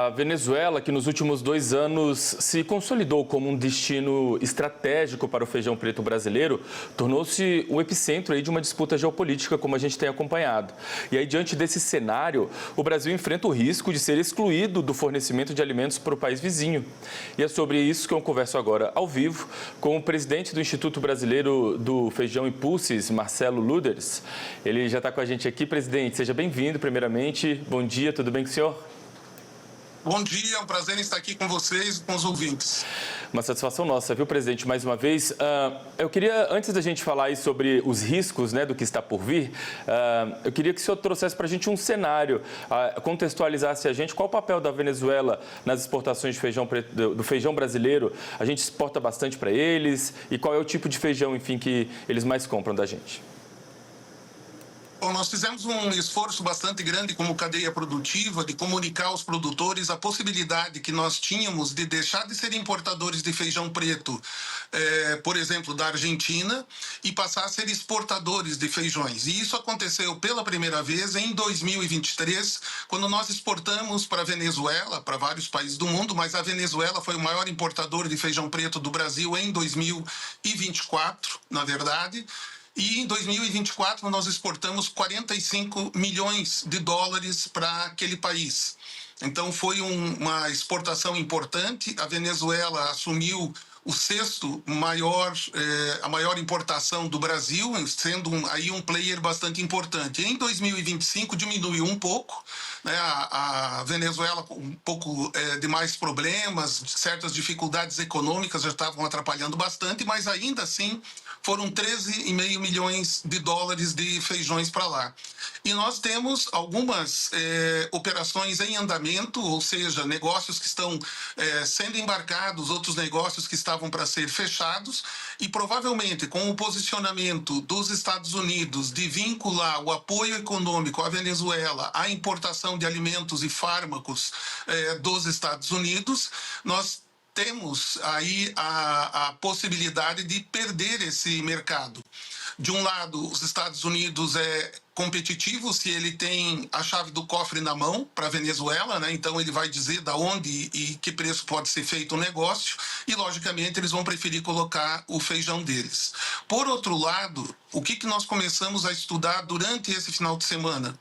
A Venezuela, que nos últimos 2 anos se consolidou como um destino estratégico para o feijão preto brasileiro, tornou-se o epicentro aí de uma disputa geopolítica, como a gente tem acompanhado. E aí, diante desse cenário, o Brasil enfrenta o risco de ser excluído do fornecimento de alimentos para o país vizinho. E é sobre isso que eu converso agora ao vivo com o presidente do Instituto Brasileiro do Feijão e Pulses, Marcelo Luders. Ele já está com a gente aqui. Presidente, seja bem-vindo, primeiramente. Bom dia, tudo bem com o senhor? Bom dia, é um prazer estar aqui com vocês e com os ouvintes. Uma satisfação nossa, viu, presidente, mais uma vez. Eu queria, antes da gente falar aí sobre os riscos, né, do que está por vir, eu queria que o senhor trouxesse para a gente um cenário, contextualizasse a gente qual o papel da Venezuela nas exportações de feijão do feijão brasileiro. A gente exporta bastante para eles e qual é o tipo de feijão, enfim, que eles mais compram da gente? Bom, nós fizemos um esforço bastante grande como cadeia produtiva de comunicar aos produtores a possibilidade que nós tínhamos de deixar de ser importadores de feijão preto, por exemplo, da Argentina, e passar a ser exportadores de feijões. E isso aconteceu pela primeira vez em 2023, quando nós exportamos para a Venezuela, para vários países do mundo, mas a Venezuela foi o maior importador de feijão preto do Brasil em 2024, na verdade. E em 2024 nós exportamos 45 milhões de dólares para aquele país. Então foi uma exportação importante. A Venezuela assumiu o sexto maior, a maior importação do Brasil, sendo aí um player bastante importante. Em 2025 diminuiu um pouco, né? A Venezuela com um pouco de mais problemas, certas dificuldades econômicas já estavam atrapalhando bastante, mas ainda assim foram 13,5 milhões de dólares de feijões para lá. E nós temos algumas operações em andamento, ou seja, negócios que estão sendo embarcados, outros negócios que estavam para ser fechados, e provavelmente com o posicionamento dos Estados Unidos de vincular o apoio econômico à Venezuela à importação de alimentos e fármacos dos Estados Unidos, nós temos aí a possibilidade de perder esse mercado. De um lado, os Estados Unidos é competitivo se ele tem a chave do cofre na mão para a Venezuela, né? Então ele vai dizer da onde e que preço pode ser feito o negócio e, logicamente, eles vão preferir colocar o feijão deles. Por outro lado, o que nós começamos a estudar durante esse final de semana?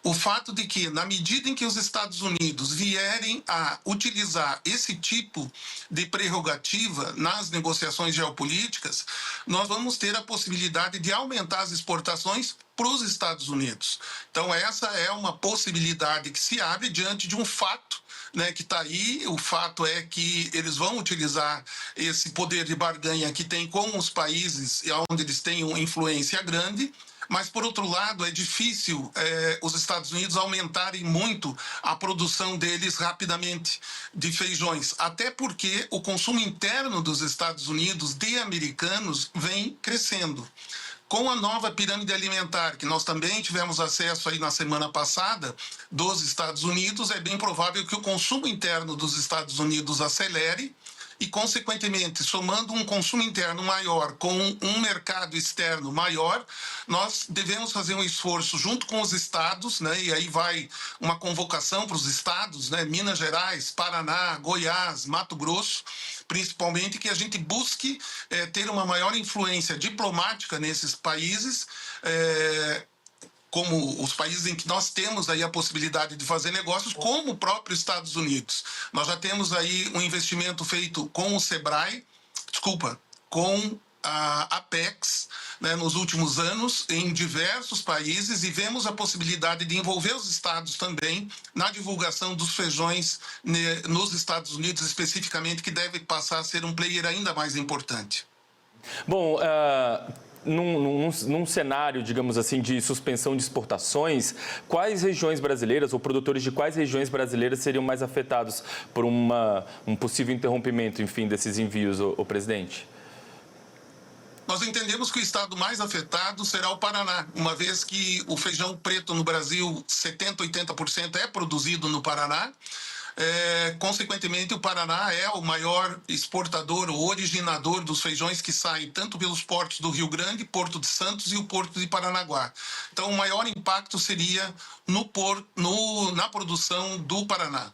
O fato de que, na medida em que os Estados Unidos vierem a utilizar esse tipo de prerrogativa nas negociações geopolíticas, nós vamos ter a possibilidade de aumentar as exportações para os Estados Unidos. Então, essa é uma possibilidade que se abre diante de um fato, né, que está aí. O fato é que eles vão utilizar esse poder de barganha que tem com os países onde eles têm uma influência grande. Mas, por outro lado, é difícil os Estados Unidos aumentarem muito a produção deles rapidamente de feijões, até porque o consumo interno dos Estados Unidos de americanos vem crescendo. Com a nova pirâmide alimentar, que nós também tivemos acesso aí na semana passada, dos Estados Unidos, é bem provável que o consumo interno dos Estados Unidos acelere, e, consequentemente, somando um consumo interno maior com um mercado externo maior, nós devemos fazer um esforço junto com os estados, né? E aí vai uma convocação para os estados, né? Minas Gerais, Paraná, Goiás, Mato Grosso, principalmente, que a gente busque ter uma maior influência diplomática nesses países, como os países em que nós temos aí a possibilidade de fazer negócios, como o próprio Estados Unidos. Nós já temos aí um investimento feito com o Sebrae, com a Apex, né, nos últimos anos, em diversos países, e vemos a possibilidade de envolver os estados também na divulgação dos feijões nos Estados Unidos, especificamente, que deve passar a ser um player ainda mais importante. Bom, num cenário, digamos assim, de suspensão de exportações, quais regiões brasileiras ou produtores de quais regiões brasileiras seriam mais afetados por um possível interrompimento, enfim, desses envios, ô presidente? Nós entendemos que o estado mais afetado será o Paraná, uma vez que o feijão preto no Brasil, 70%, 80% é produzido no Paraná. Consequentemente, o Paraná é o maior exportador ou originador dos feijões que saem tanto pelos portos do Rio Grande, Porto de Santos e o Porto de Paranaguá. Então, o maior impacto seria na produção do Paraná.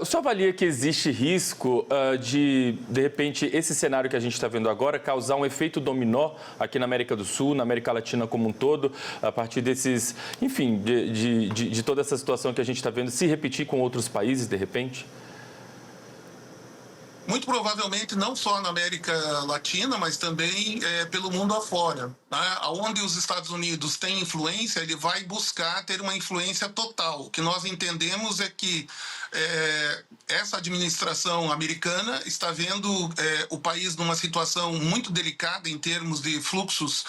O senhor avalia que existe risco de repente, esse cenário que a gente está vendo agora causar um efeito dominó aqui na América do Sul, na América Latina como um todo, a partir desses, enfim, de toda essa situação que a gente está vendo se repetir com outros países, de repente? Muito provavelmente não só na América Latina, mas também pelo mundo afora. Né? Onde os Estados Unidos têm influência, ele vai buscar ter uma influência total. O que nós entendemos é que essa administração americana está vendo o país numa situação muito delicada em termos de fluxos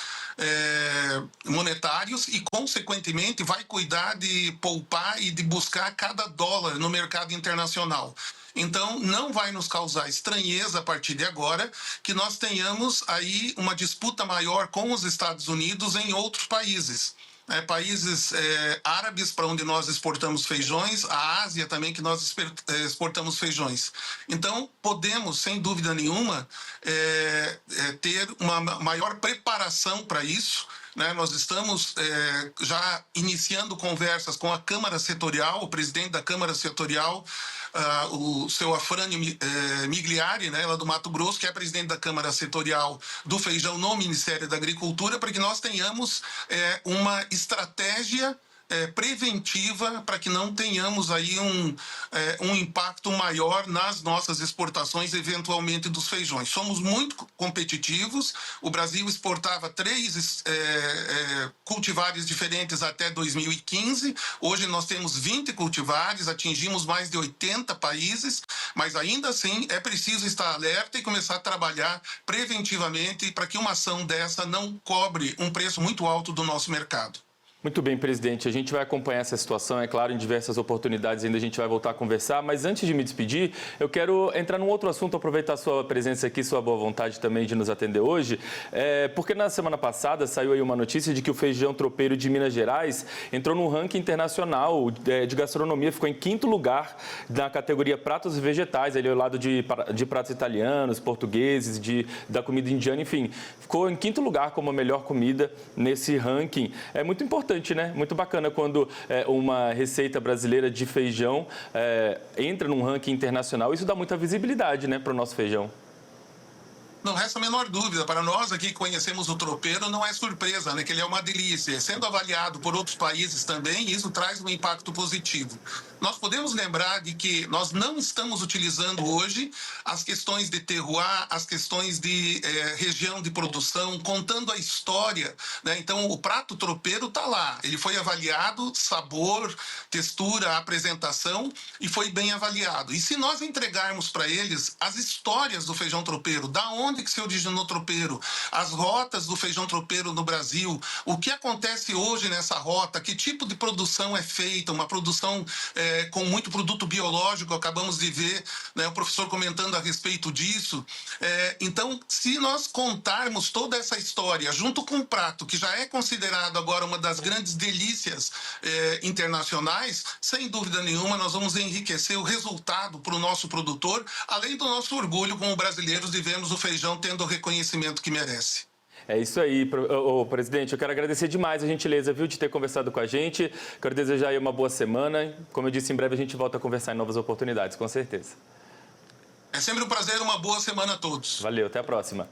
monetários e, consequentemente, vai cuidar de poupar e de buscar cada dólar no mercado internacional. Então, não vai nos causar estranheza a partir de agora que nós tenhamos aí uma disputa maior com os Estados Unidos em outros países. Países árabes, para onde nós exportamos feijões, a Ásia também, que nós exportamos feijões. Então, podemos, sem dúvida nenhuma, ter uma maior preparação para isso. Nós estamos já iniciando conversas com a Câmara Setorial, o presidente da Câmara Setorial, o seu Afrânio Migliari, lá do Mato Grosso, que é presidente da Câmara Setorial do Feijão no Ministério da Agricultura, para que nós tenhamos uma estratégia preventiva para que não tenhamos aí um impacto maior nas nossas exportações, eventualmente, dos feijões. Somos muito competitivos. O Brasil exportava 3 cultivares diferentes até 2015. Hoje nós temos 20 cultivares, atingimos mais de 80 países, mas ainda assim é preciso estar alerta e começar a trabalhar preventivamente para que uma ação dessa não cobre um preço muito alto do nosso mercado. Muito bem, presidente. A gente vai acompanhar essa situação, é claro, em diversas oportunidades ainda a gente vai voltar a conversar, mas antes de me despedir, eu quero entrar num outro assunto, aproveitar a sua presença aqui, sua boa vontade também de nos atender hoje, porque na semana passada saiu aí uma notícia de que o feijão tropeiro de Minas Gerais entrou no ranking internacional de gastronomia, ficou em 5º lugar na categoria pratos e vegetais, ali ao lado de pratos italianos, portugueses, da comida indiana, enfim, ficou em 5º lugar como a melhor comida nesse ranking. É muito importante, né? Muito bacana quando uma receita brasileira de feijão entra num ranking internacional. Isso dá muita visibilidade, né, para o nosso feijão. Não resta a menor dúvida. Para nós aqui que conhecemos o tropeiro, não é surpresa, né? Que ele é uma delícia. Sendo avaliado por outros países também, isso traz um impacto positivo. Nós podemos lembrar de que nós não estamos utilizando hoje as questões de terroir, as questões de região de produção, contando a história, né? Então, o prato tropeiro está lá. Ele foi avaliado, sabor, textura, apresentação, e foi bem avaliado. E se nós entregarmos para eles as histórias do feijão tropeiro, da onde que se originou o tropeiro, as rotas do feijão tropeiro no Brasil, o que acontece hoje nessa rota, que tipo de produção é feita, uma produção com muito produto biológico, acabamos de ver, né, o professor comentando a respeito disso. Então, se nós contarmos toda essa história, junto com um prato que já é considerado agora uma das grandes delícias internacionais, sem dúvida nenhuma, nós vamos enriquecer o resultado para o nosso produtor, além do nosso orgulho como brasileiros de vermos o feijão tendo o reconhecimento que merece. É isso aí, presidente. Eu quero agradecer demais a gentileza, viu, de ter conversado com a gente. Quero desejar aí uma boa semana. Como eu disse, em breve a gente volta a conversar em novas oportunidades, com certeza. É sempre um prazer, uma boa semana a todos. Valeu, até a próxima.